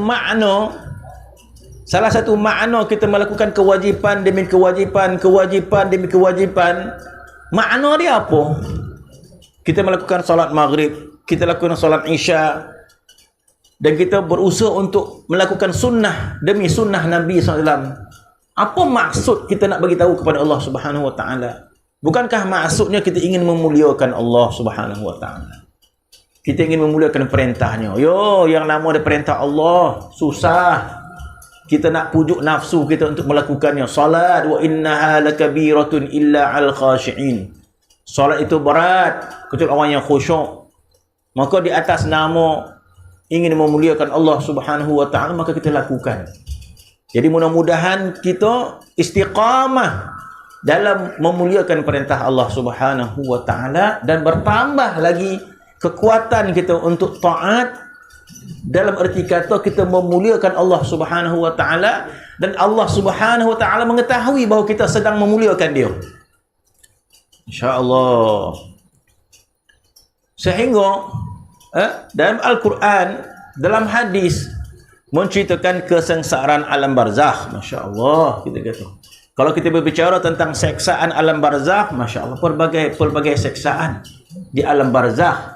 makna kita melakukan kewajipan demi kewajipan, kewajipan demi kewajipan, makna dia apa? Kita melakukan solat maghrib, kita lakukan solat isya, dan kita berusaha untuk melakukan sunnah demi sunnah Nabi SAW. Apa maksud kita nak bagi tahu kepada Allah Subhanahu Wa Taala? Bukankah maksudnya kita ingin memuliakan Allah Subhanahu Wa Taala? Kita ingin memuliakan perintahnya. Yang nama ada perintah Allah susah. Kita nak pujuk nafsu kita untuk melakukannya. Salat, wa innaha lakabiratun illa al khashi'in. Salat itu berat kecuali orang yang khusyuk. Maka di atas nama ingin memuliakan Allah Subhanahu Wa Taala, maka kita lakukan. Jadi mudah-mudahan kita istiqamah dalam memuliakan perintah Allah Subhanahu Wa Taala, dan bertambah lagi kekuatan kita untuk taat, dalam erti kata kita memuliakan Allah Subhanahu Wa Taala, dan Allah Subhanahu Wa Taala mengetahui bahawa kita sedang memuliakan dia. InsyaAllah. Sehingga dalam Al-Quran, dalam hadis menceritakan kesengsaraan alam barzakh. Masya Allah, kita kata. Kalau kita berbicara tentang seksaan alam barzakh, Masya Allah, pelbagai seksaan di alam barzakh.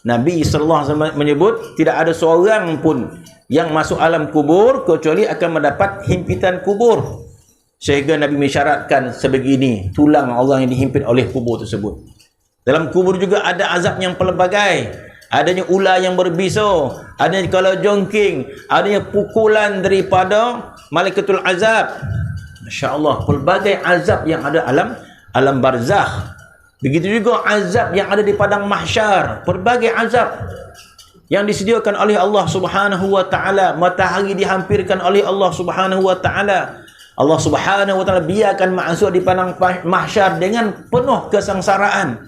Nabi SAW menyebut tidak ada seorang pun yang masuk alam kubur kecuali akan mendapat himpitan kubur. Sehingga Nabi mensyaratkan sebegini tulang Allah yang dihimpit oleh kubur tersebut. Dalam kubur juga ada azab yang pelbagai. Adanya ular yang berbisa, adanya kalajengking, adanya pukulan daripada malaikatul azab. Masya Allah, pelbagai azab yang ada alam barzakh. Begitu juga azab yang ada di padang mahsyar, pelbagai azab yang disediakan oleh Allah Subhanahu Wa Taala. Matahari dihampirkan oleh Allah Subhanahu Wa Taala. Allah Subhanahu Wa Taala biarkan manusia di padang mahsyar dengan penuh kesengsaraan.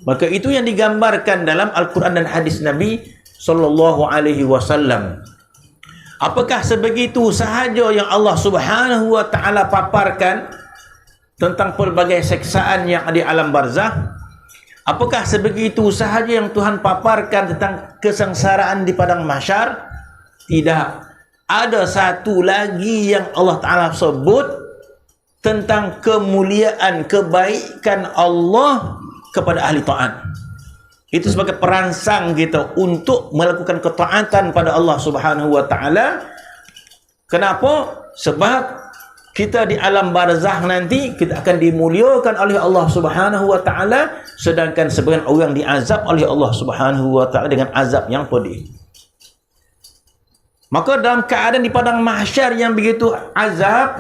Maka itu yang digambarkan dalam Al-Quran dan hadis Nabi sallallahu alaihi wasallam. Apakah sebegitu sahaja yang Allah Subhanahu Wa Taala paparkan tentang pelbagai seksaan yang ada di alam barzakh? Apakah sebegitu sahaja yang Tuhan paparkan tentang kesengsaraan di padang mahsyar? Tidak. Ada satu lagi yang Allah Ta'ala sebut tentang kemuliaan, kebaikan Allah kepada ahli taat. Itu sebagai perangsang kita untuk melakukan ketaatan pada Allah Subhanahu Wa Ta'ala. Kenapa? Sebab kita di alam barzakh nanti kita akan dimuliakan oleh Allah Subhanahu Wa Ta'ala, sedangkan sebagian orang diazab oleh Allah Subhanahu Wa Ta'ala dengan azab yang pedih. Maka dalam keadaan di padang mahsyar yang begitu azab,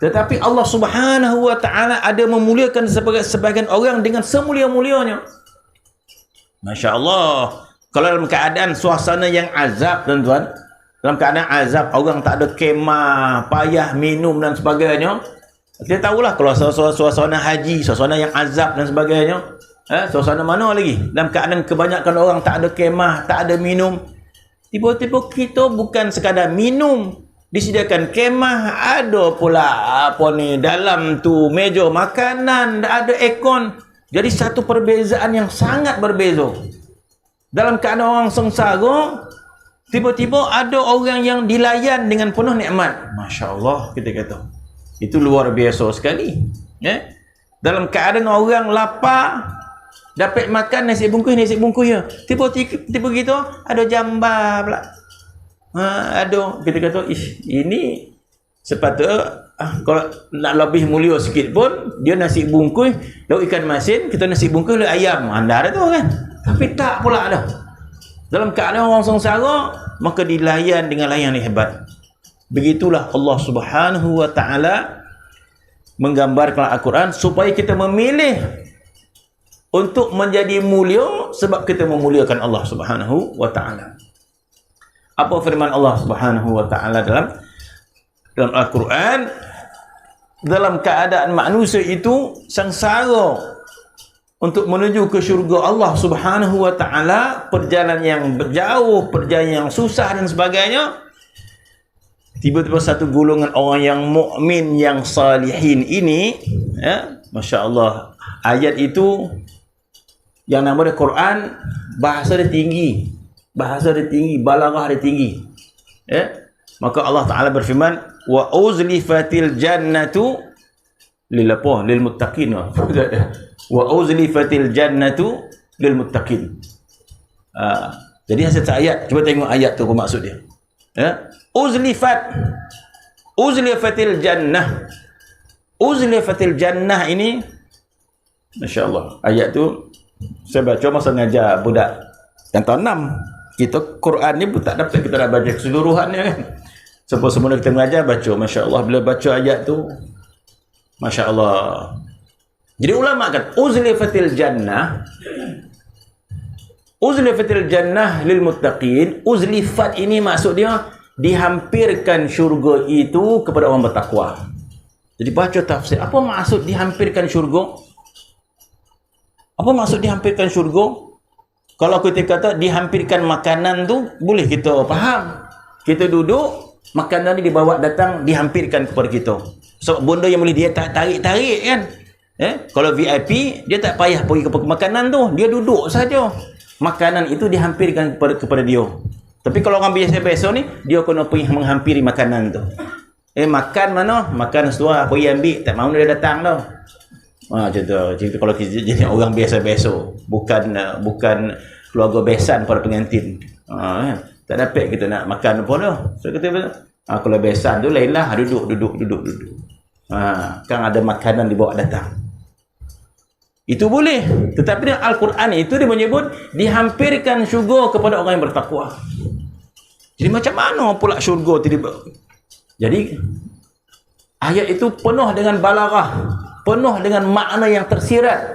tetapi Allah Subhanahu Wa Ta'ala ada memuliakan sebagian orang dengan semulia-mulianya. Masya Allah. Kalau dalam keadaan suasana yang azab, tuan-tuan, dalam keadaan azab, orang tak ada kemah, payah minum dan sebagainya, kita tahulah kalau suasana haji, suasana yang azab dan sebagainya, suasana mana lagi? Dalam keadaan kebanyakan orang tak ada kemah, tak ada minum. Tiba-tiba kita bukan sekadar minum, disediakan kemah, ada pula dalam tu meja makanan, ada aircon. Jadi satu perbezaan yang sangat berbeza. Dalam keadaan orang sengsara, tiba-tiba ada orang yang dilayan dengan penuh nikmat. Masya Allah, kita kata. Itu luar biasa sekali. Dalam keadaan orang lapar, dapat makan nasi bungkus ya. Tiba-tiba gitu ada jambar pula. Ada, kita kata, ini sepatutnya kalau nak lebih mulia sikit pun, dia nasi bungkus lauk ikan masin, kita nasi bungkus lauk ayam. Anda ada tu kan? Tapi tak pula dah. Dalam keadaan orang sengsara, maka dilayan dengan layan yang hebat. Begitulah Allah Subhanahu Wa Ta'ala menggambarkan Al-Quran supaya kita memilih untuk menjadi mulia sebab kita memuliakan Allah Subhanahu Wa Ta'ala. Apa firman Allah Subhanahu Wa Ta'ala dalam Al-Quran? Dalam keadaan manusia itu sengsara untuk menuju ke syurga Allah Subhanahu Wa Ta'ala, perjalanan yang jauh, perjalanan yang susah dan sebagainya, tiba-tiba satu golongan orang yang mukmin, yang salihin ini, Masya Allah, ayat itu yang nama dia Quran, bahasa dia tinggi, balaghah dia tinggi. Maka Allah Ta'ala berfirman, wa uzlifatil jannatu lil muttaqin. Wa uzlifatil jannatu lil muttaqin. Jadi satu ayat, cuba tengok ayat tu apa maksud dia. Uzlifatil jannah. Uzlifatil jannah ini, Masya Allah, ayat tu saya baca masa ngajar budak yang tahun 6. Kita Quran ni pun tak dapat kita nak baca keseluruhannya kan. Semua kita mengajar baca, Masya Allah, bila baca ayat tu, Masya Allah. Jadi ulama kata uzlifatil jannah lil muttaqin. Uzlifat ini maksud dia dihampirkan syurga itu kepada orang bertakwa. Jadi baca tafsir, apa maksud dihampirkan syurga? Apa maksud dihampirkan syurga? Kalau kita kata dihampirkan makanan tu, boleh kita faham. Kita duduk, makanan ni dibawa datang, dihampirkan kepada kita. So, benda yang boleh dia tarik-tarik kan. Kalau VIP, dia tak payah pergi ke makanan tu, dia duduk saja. Makanan itu dihampirkan kepada dia. Tapi kalau orang biasa-biasa ni, dia kena pergi menghampiri makanan tu. Makan mana? Makan seluar, pergi ambil, tak mahu dia datang tau. Macam tu. Jadi kalau jadi orang biasa-biasa, bukan keluarga besan pada pengantin. Tak dapat kita nak makan apa tu. So kita kalau besan tu lainlah, duduk. Kan ada makanan dibawa datang. Itu boleh. Tetapi dalam Al-Quran itu dia menyebut dihampirkan syurga kepada orang yang bertakwa. Jadi macam mana pula syurga tiba? Jadi ayat itu penuh dengan balaghah, penuh dengan makna yang tersirat.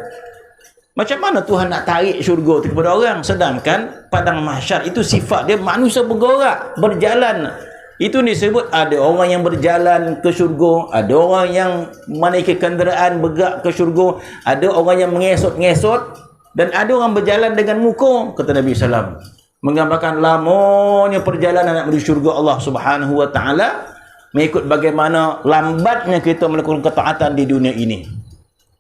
Macam mana Tuhan nak tarik syurga itu kepada orang, sedangkan padang mahsyar itu sifat dia manusia bergerak, berjalan. Itu disebut ada orang yang berjalan ke syurga, ada orang yang menaiki kenderaan bergerak ke syurga, ada orang yang mengesot-ngesot, dan ada orang berjalan dengan muka, kata Nabi SAW, menggambarkan lamanya perjalanan nak menuju syurga Allah Subhanahu wa taala, mengikut bagaimana lambatnya kita melakukan ketaatan di dunia ini.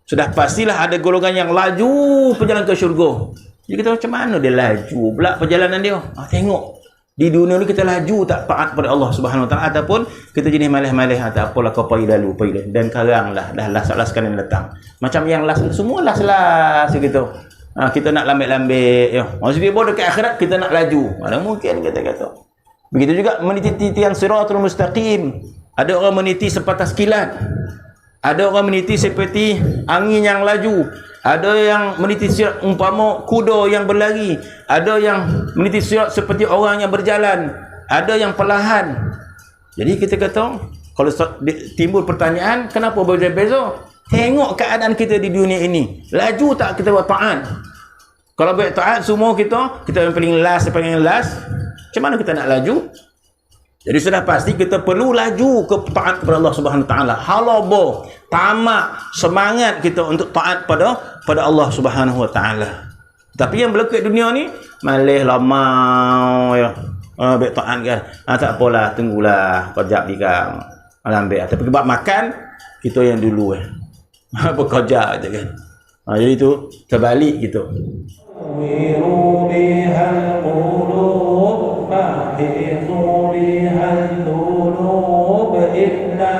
Sudah pastilah ada golongan yang laju perjalanan ke syurga. Jadi kita macam mana dia laju pula perjalanan dia? Tengok di dunia ni kita laju tak taat pada Allah Subhanahu wa taala, ataupun kita jenis malih-malih, tak apalah kau pergi lalu dan sekarang lah dah last sekali datang. Macam yang last semua last gitu. Kita nak lambat-lambat maksudnya bodoh dekat akhirat kita nak laju. Mana mungkin kita kata. Begitu juga meniti titian siratul mustaqim. Ada orang meniti sepatas kilat. Ada orang meniti seperti angin yang laju. Ada yang meniti sirat umpama kuda yang berlari. Ada yang meniti sirat seperti orang yang berjalan. Ada yang perlahan. Jadi kita kata, kalau timbul pertanyaan, kenapa berbeza-beza? Tengok keadaan kita di dunia ini. Laju tak kita buat taat? Kalau buat taat semua kita yang paling last, macam mana kita nak laju? Jadi sudah pasti kita perlu laju ke taat kepada Allah Subhanahu wa taala. Halabo, tamak, semangat kita untuk taat pada Allah Subhanahu wa taala. Tapi yang berlaku di dunia ni malih lama baik taat kan. Tak apalah, tunggulah kejap dikam. Lambat. Tapi sebab makan kita yang dulu bekerja aja kan. Jadi itu terbalik gitu. Wiru bihal qulub mahithu bihal dhunub inna